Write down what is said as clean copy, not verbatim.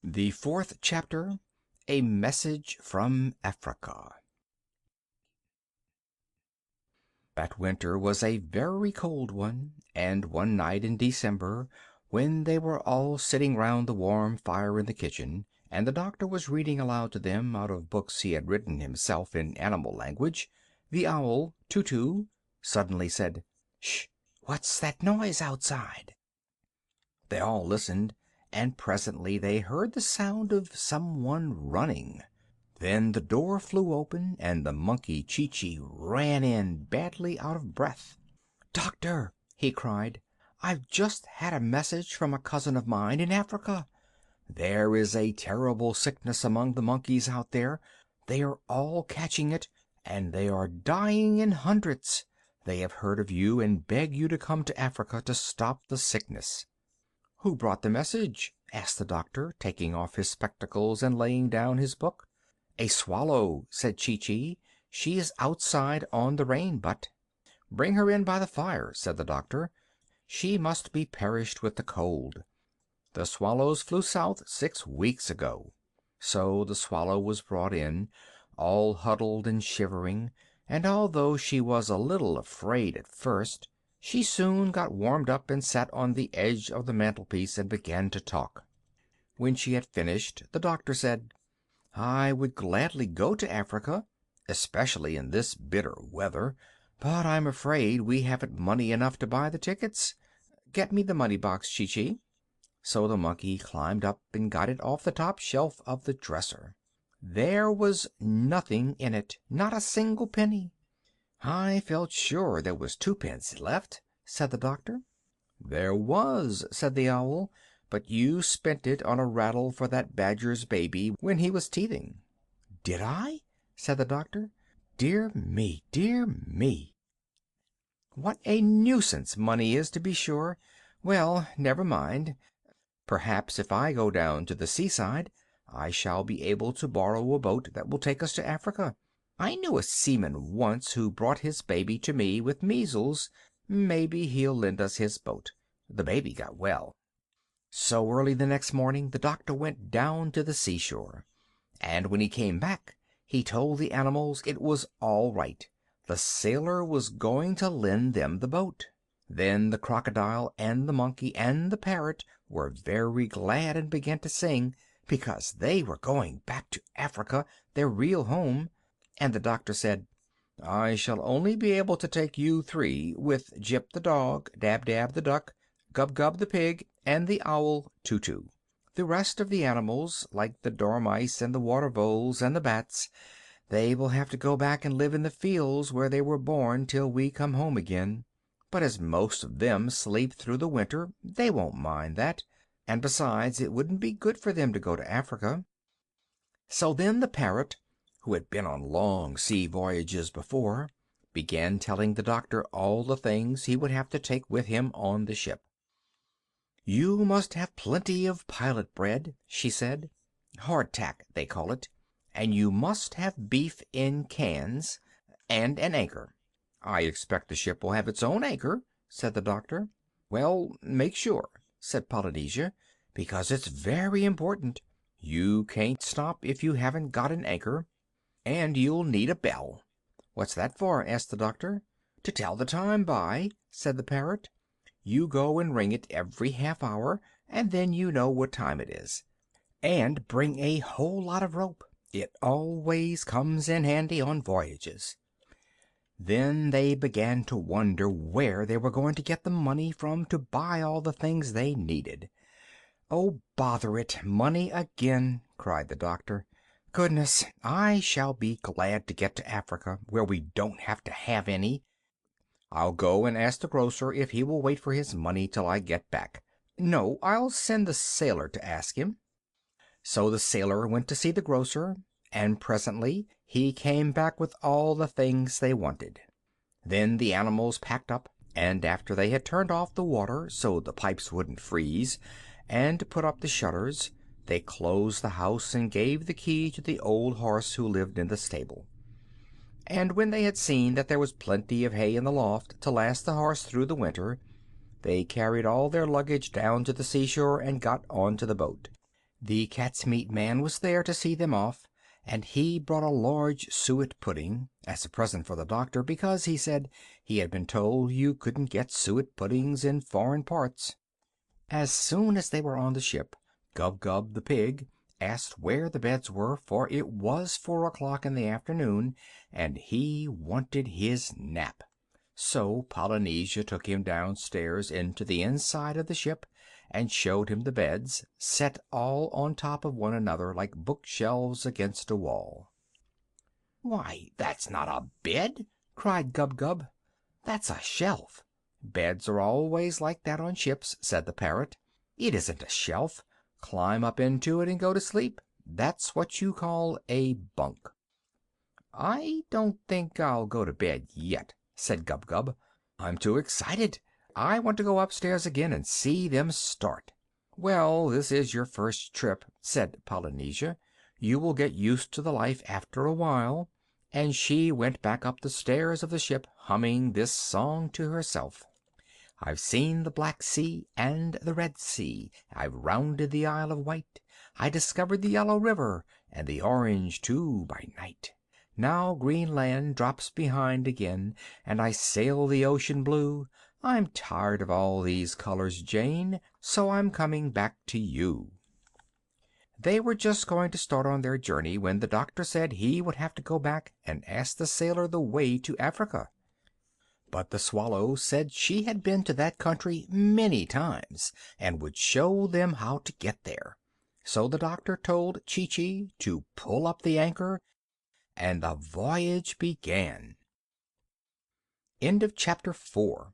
The fourth chapter, A Message from Africa. That winter was a very cold one, and one night in December, when they were all sitting round the warm fire in the kitchen, and the doctor was reading aloud to them out of books he had written himself in animal language, the owl, Tutu, suddenly said, "Shh! What's that noise outside?" They all listened, and presently they heard the sound of some one running. Then the door flew open, and the monkey Chee-Chee ran in, badly out of breath. "Doctor," he cried, "I've just had a message from a cousin of mine in Africa. There is a terrible sickness among the monkeys out there. They are all catching it, and they are dying in hundreds. They have heard of you, and beg you to come to Africa to stop the sickness." "Who brought the message?" asked the doctor, taking off his spectacles and laying down his book. "A swallow," said Chee-Chee. "She is outside on the rain butt." "Bring her in by the fire," said the doctor. "She must be perished with the cold. The swallows flew south 6 weeks ago." So the swallow was brought in, all huddled and shivering, and although she was a little afraid at first, she soon got warmed up and sat on the edge of the mantelpiece and began to talk. When she had finished, the doctor said, "I would gladly go to Africa, especially in this bitter weather, but I'm afraid we haven't money enough to buy the tickets. Get me the money box, Chee-Chee." So the monkey climbed up and got it off the top shelf of the dresser. There was nothing in it, not a single penny. "I felt sure there was 2 pence left," said the doctor. "There was," said the owl, "but you spent it on a rattle for that badger's baby when he was teething." "Did I?" said the doctor. "Dear me, dear me! What a nuisance money is, to be sure! Well, never mind. Perhaps if I go down to the seaside I shall be able to borrow a boat that will take us to Africa. I knew a seaman once who brought his baby to me with measles. Maybe he'll lend us his boat. The baby got well." So early the next morning the doctor went down to the seashore, and when he came back he told the animals it was all right. The sailor was going to lend them the boat. Then the crocodile and the monkey and the parrot were very glad and began to sing, because they were going back to Africa, their real home. And the doctor said, "I shall only be able to take you 3, with Jip the dog, Dab-Dab the duck, Gub-Gub the pig, and the owl Tutu. The rest of the animals, like the dormice and the water voles and the bats, they will have to go back and live in the fields where they were born till we come home again. But as most of them sleep through the winter, they won't mind that, and besides, it wouldn't be good for them to go to Africa." So then the parrot, who had been on long sea voyages before, began telling the doctor all the things he would have to take with him on the ship. "You must have plenty of pilot bread," she said. "Hardtack, they call it. And you must have beef in cans, and an anchor." "I expect the ship will have its own anchor," said the doctor. "Well, make sure," said Polynesia, "because it's very important. You can't stop if you haven't got an anchor. And you'll need a bell." "What's that for?" asked the doctor. "To tell the time by," said the parrot. "You go and ring it every half hour, and then you know what time it is. And bring a whole lot of rope. It always comes in handy on voyages." Then they began to wonder where they were going to get the money from to buy all the things they needed. "Oh, bother it, money again!" cried the doctor. "Goodness, I shall be glad to get to Africa, where we don't have to have any. I'll go and ask the grocer if he will wait for his money till I get back. No, I'll send the sailor to ask him." So the sailor went to see the grocer, and presently he came back with all the things they wanted. Then the animals packed up, and after they had turned off the water so the pipes wouldn't freeze, and put up the shutters, they closed the house and gave the key to the old horse who lived in the stable. And when they had seen that there was plenty of hay in the loft to last the horse through the winter, they carried all their luggage down to the seashore and got on to the boat. The cat's meat man was there to see them off, and he brought a large suet pudding as a present for the doctor, because, he said, he had been told you couldn't get suet puddings in foreign parts. As soon as they were on the ship, Gub-Gub the pig asked where the beds were, for it was 4 o'clock in the afternoon, and he wanted his nap. So Polynesia took him downstairs into the inside of the ship, and showed him the beds, set all on top of one another like bookshelves against a wall. "Why, that's not a bed!" cried Gub-Gub. "That's a shelf." "Beds are always like that on ships," said the parrot. "It isn't a shelf. Climb up into it and go to sleep. That's what you call a bunk." "I don't think I'll go to bed yet," said Gub-Gub. "I'm too excited. I want to go upstairs again and see them start." "Well, this is your first trip," said Polynesia. "You will get used to the life after a while." And she went back up the stairs of the ship, humming this song to herself: "I've seen the Black Sea and the Red Sea, I've rounded the Isle of Wight, I discovered the Yellow River, and the Orange too by night. Now Greenland drops behind again, and I sail the ocean blue. I'm tired of all these colors, Jane, so I'm coming back to you." They were just going to start on their journey when the doctor said he would have to go back and ask the sailor the way to Africa. But the Swallow said she had been to that country many times, and would show them how to get there. So the doctor told Chee-Chee to pull up the anchor, and the voyage began. End of Chapter 4.